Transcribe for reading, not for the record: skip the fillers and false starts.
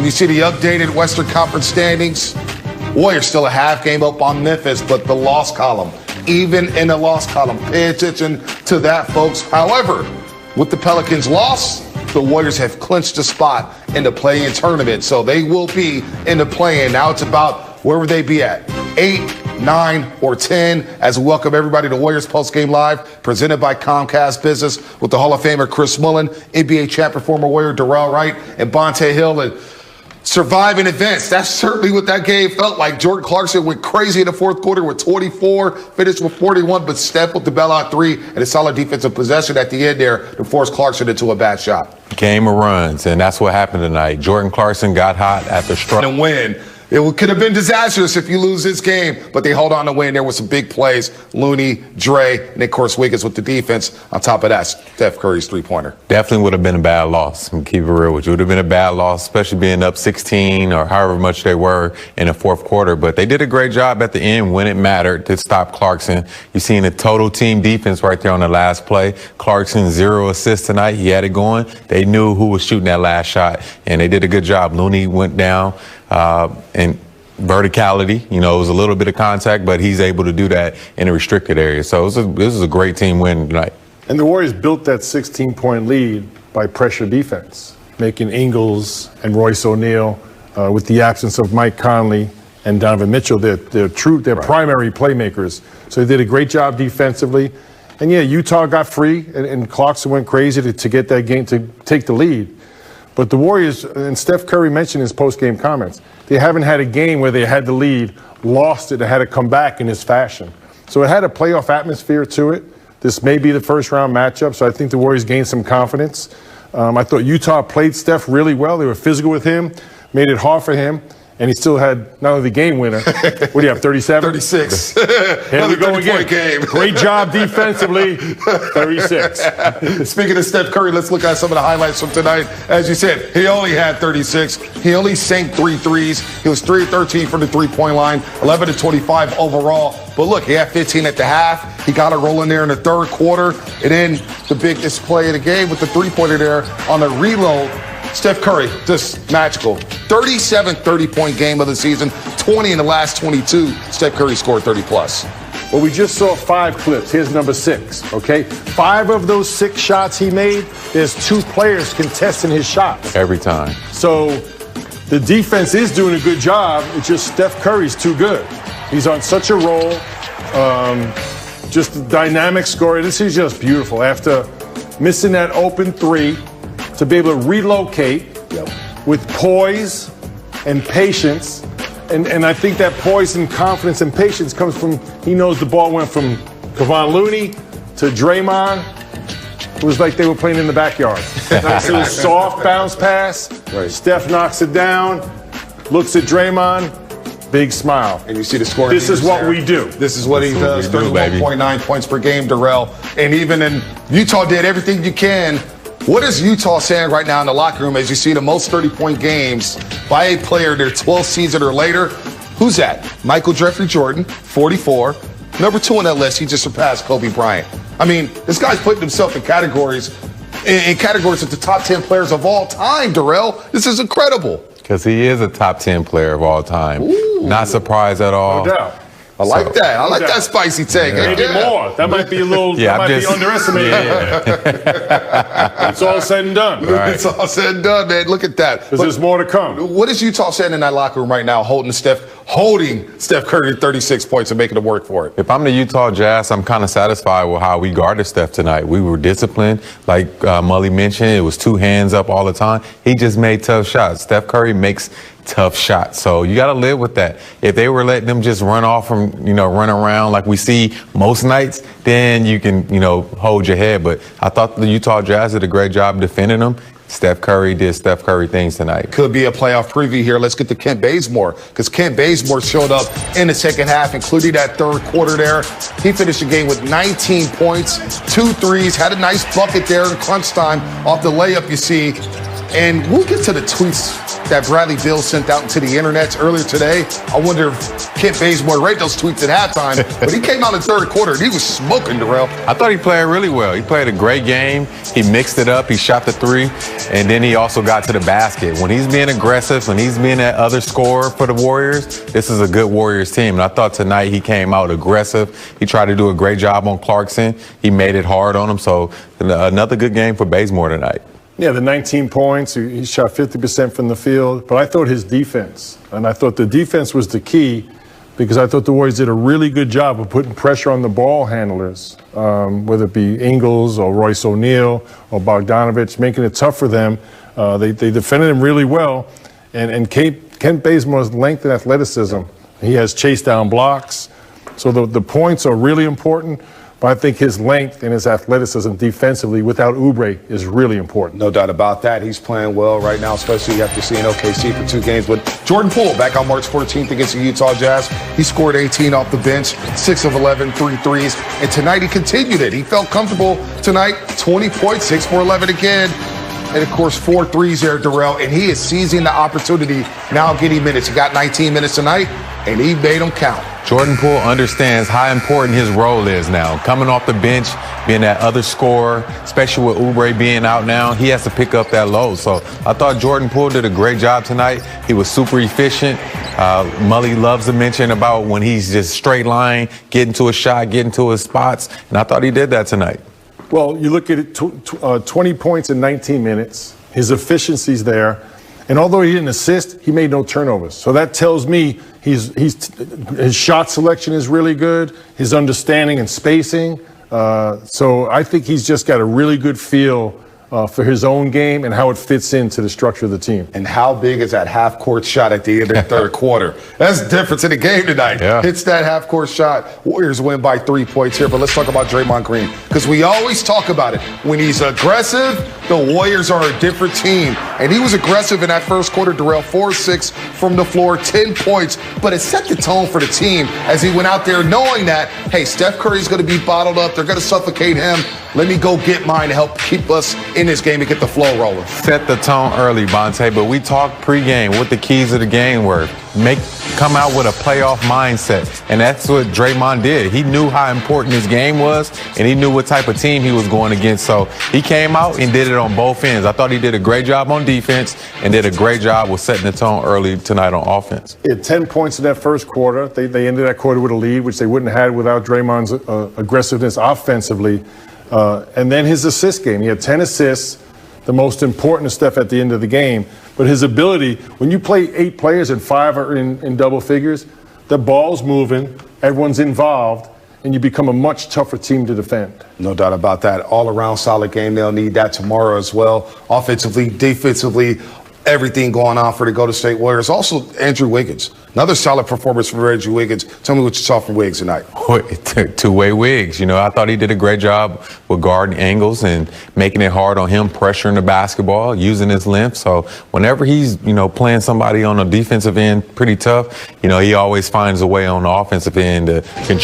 you see the updated Western Conference standings, Warriors still a half game up on Memphis, but the loss column, even in the loss column, pay attention to that, folks. However, with the Pelicans' loss, the Warriors have clinched a spot in the play-in tournament, so they will be in the play-in. Now it's about where would they be at? 8, 9, or 10, as we welcome everybody to Warriors Postgame Live, presented by Comcast Business with the Hall of Famer Chris Mullin, NBA champion, former Warrior Darrell Wright, and Bonte Hill. And surviving events, that's certainly what that game felt like. Jordan Clarkson went crazy in the fourth quarter with 24, finished with 41, but Steph with the bailout three and a solid defensive possession at the end there to force Clarkson into a bad shot. Game of runs, and that's what happened tonight. Jordan Clarkson got hot after struggling. And win. It could have been disastrous if you lose this game, but they hold on to win. There were some big plays. Looney, Dre, and of course Wiggins with the defense. On top of that, Steph Curry's three-pointer. Definitely would have been a bad loss. I'm keep it real with you. It would have been a bad loss, especially being up 16 or however much they were in the fourth quarter. But they did a great job at the end when it mattered to stop Clarkson. You've seen the total team defense right there on the last play. Clarkson, 0 assists tonight. He had it going. They knew who was shooting that last shot, and they did a good job. Looney went down. And verticality, it was a little bit of contact, but he's able to do that in a restricted area. So this is a great team win tonight. And the Warriors built that 16-point lead by pressure defense, making Ingles and Royce O'Neal, with the absence of Mike Conley and Donovan Mitchell, their primary playmakers. So they did a great job defensively. And yeah, Utah got free, and Clarkson went crazy to get that game, to take the lead. But the Warriors, and Steph Curry mentioned in his post-game comments, they haven't had a game where they had the lead, lost it, and had to come back in this fashion. So it had a playoff atmosphere to it. This may be the first-round matchup, so I think the Warriors gained some confidence. I thought Utah played Steph really well. They were physical with him, made it hard for him, and he still had not only the game winner. What do you have, 37? 36. Here we go again. Game. Great job defensively, 36. Speaking of Steph Curry, let's look at some of the highlights from tonight. As you said, he only had 36. He only sank 3 threes. He was 3-13 from the three-point line, 11-25 overall. But look, he had 15 at the half. He got it rolling there in the third quarter. And then the big display of the game with the three-pointer there on the reload. Steph Curry, just magical. 37 30-point game of the season, 20 in the last 22. Steph Curry scored 30-plus. Well, we just saw 5 clips. Here's number 6, okay? 5 of those 6 shots he made, there's 2 players contesting his shots. Every time. So the defense is doing a good job. It's just Steph Curry's too good. He's on such a roll. Just a dynamic scorer. This is just beautiful. After missing that open 3, to be able to relocate with poise and patience. And I think that poise and confidence and patience comes from, he knows the ball went from Kevon Looney to Draymond. It was like they were playing in the backyard. It was soft bounce pass. Right. Steph knocks it down, looks at Draymond, big smile. And you see the score. This is what we do. This is what he does. 31.9 points per game, Darrell. And even in Utah did everything you can. What is Utah saying right now in the locker room as you see the most 30-point games by a player their 12th season or later? Who's that? Michael Jeffrey Jordan, 44. Number 2 on that list, he just surpassed Kobe Bryant. I mean, this guy's putting himself in categories at the top 10 players of all time, Darrell. This is incredible. Because he is a top 10 player of all time. Ooh. Not surped at all. No doubt. I like that. I like that spicy take. Maybe more. That might be a little. That might be underestimated. It's all said and done. Right. It's all said and done, man. Look at that. Because there's more to come. What is Utah saying in that locker room right now, holding Steph Curry 36 points and making him work for it? If I'm the Utah Jazz, I'm kind of satisfied with how we guarded Steph tonight. We were disciplined. Like Mully mentioned, it was 2 hands up all the time. He just made tough shots. Steph Curry makes tough shots. So you got to live with that. If they were letting them just run off from, run around like we see most nights, then you can, hold your head. But I thought the Utah Jazz did a great job defending them. Steph Curry did Steph Curry things tonight. Could be a playoff preview here. Let's get to Kent Bazemore, because Kent Bazemore showed up in the second half, including that third quarter there. He finished the game with 19 points, 2 threes, had a nice bucket there in crunch time off the layup, you see. And we'll get to the tweets that Bradley Beal sent out into the internet earlier today. I wonder if Kent Bazemore read those tweets at halftime, but he came out in the third quarter and he was smoking, Darrell. I thought he played really well. He played a great game. He mixed it up. He shot the three, and then he also got to the basket. When he's being aggressive, when he's being that other scorer for the Warriors, this is a good Warriors team. And I thought tonight he came out aggressive. He tried to do a great job on Clarkson. He made it hard on him. So another good game for Bazemore tonight. Yeah, the 19 points, he shot 50% from the field, but I thought his defense, and I thought the defense was the key because I thought the Warriors did a really good job of putting pressure on the ball handlers, whether it be Ingles or Royce O'Neal or Bogdanovich, making it tough for them. They defended him really well, and Kent Bazemore's length and athleticism, he has chase down blocks, so the points are really important. But I think his length and his athleticism defensively without Oubre is really important. No doubt about that. He's playing well right now, especially after seeing OKC for 2 games. But Jordan Poole back on March 14th against the Utah Jazz. He scored 18 off the bench, 6 of 11, 3 threes. And tonight he continued it. He felt comfortable tonight, 20 points, 6 for 11 again. And, of course, 4 threes there, Darrell. And he is seizing the opportunity, now getting minutes. He got 19 minutes tonight, and he made them count. Jordan Poole understands how important his role is now. Coming off the bench, being that other scorer, especially with Oubre being out now, he has to pick up that load. So I thought Jordan Poole did a great job tonight. He was super efficient. Mully loves to mention about when he's just straight line, getting to a shot, getting to his spots. And I thought he did that tonight. Well, you look at it, 20 points in 19 minutes. His efficiency's there. And although he didn't assist, he made no turnovers. So that tells me his shot selection is really good, his understanding and spacing. So I think he's just got a really good feel for his own game and how it fits into the structure of the team. And how big is that half-court shot at the end of the third quarter? That's the difference in the game tonight. Yeah. Hits that half-court shot. Warriors win by 3 points here, but let's talk about Draymond Green because we always talk about it. When he's aggressive, the Warriors are a different team. And he was aggressive in that first quarter, Darrell, 4-6 from the floor, 10 points. But it set the tone for the team as he went out there knowing that, hey, Steph Curry's going to be bottled up. They're going to suffocate him. Let me go get mine to help keep us in this game and get the flow rolling. Set the tone early, Bonte, but we talked pregame what the keys of the game were. Come out with a playoff mindset, and that's what Draymond did. He knew how important his game was, and he knew what type of team he was going against, so he came out and did it on both ends. I thought he did a great job on defense and did a great job with setting the tone early tonight on offense. He had 10 points in that first quarter. They ended that quarter with a lead, which they wouldn't have had without Draymond's aggressiveness offensively. And then his assist game. He had 10 assists, the most important stuff at the end of the game. But his ability, when you play 8 players and 5 are in double figures, the ball's moving, everyone's involved, and you become a much tougher team to defend. No doubt about that. All-around solid game. They'll need that tomorrow as well. Offensively, defensively, everything going on for the Golden State Warriors. Also, Andrew Wiggins. Another solid performance from Andrew Wiggins. Tell me what you saw from Wiggs tonight. Two-way Wiggs. You know, I thought he did a great job with guarding Ingles and making it hard on him, pressuring the basketball, using his length. So whenever he's, playing somebody on the defensive end pretty tough, he always finds a way on the offensive end to contribute.